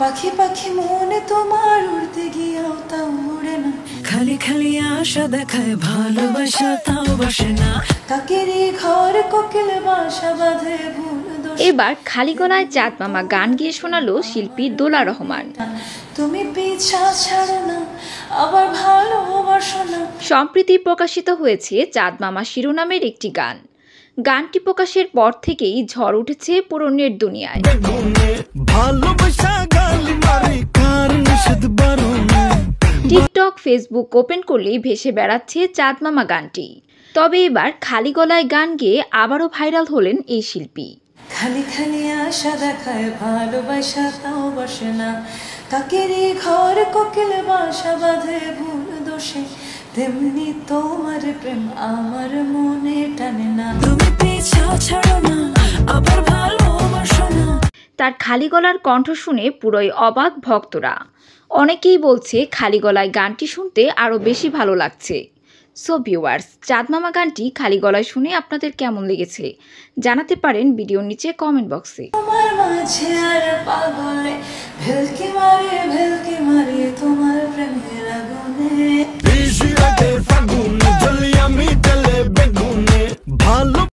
পাখি পাখি মনে তোমার উড়তে গিয়েও তাও উড়ে না, খালি খালি আশা দেখায় ভালোবাসা তাও বাসে না, কাকেরই ঘর কোকিল বাসা বাঁধে ভুল দোষ। এবার খালি গলায় চাঁদ মামা গান গিয়ে শোনালো শিল্পী দোলা রহমান। তুমি পিছা ছাড়ো না, আবার ভালোবাসো না। সম্প্রতি প্রকাশিত হয়েছে চাঁদ মামা শিরোনামের একটি গান। গানটি প্রকাশের পর থেকেই ঝড় উঠেছে পুরো নেট দুনিয়ায়। টিকটক, ফেসবুক ওপেন করলেই ভেসে বেড়াচ্ছে চাঁদ মামা গানটি। তবে এবার খালি গলায় গান গেয়ে আবারও ভাইরাল হলেন এই শিল্পী। খালি খালি আশা দেখায় ভালোবাসা তাও বসে না, কাকেরই ঘর কোকিল বাসা বাঁধে ভুল দোষে, তেমনি তোমার প্রেম আমার মনে টানে না। তুমি পিছা ছাড়ো না, আবার ভালোবাসো না। তার খালি গলার কণ্ঠ শুনে পুরোই অবাক ভক্তরা। অনেকেই বলছে খালি গলায় গানটি শুনতে আরও বেশি ভালো লাগছে। সো ভিউয়ার্স, চাঁদ মামা গানটি খালি গলায় শুনে আপনাদের কেমন লেগেছে জানাতে পারেন ভিডিওর নিচে কমেন্ট বক্সে। তোমার মাঝে আর পাগলে ভেলকি মারে তোমার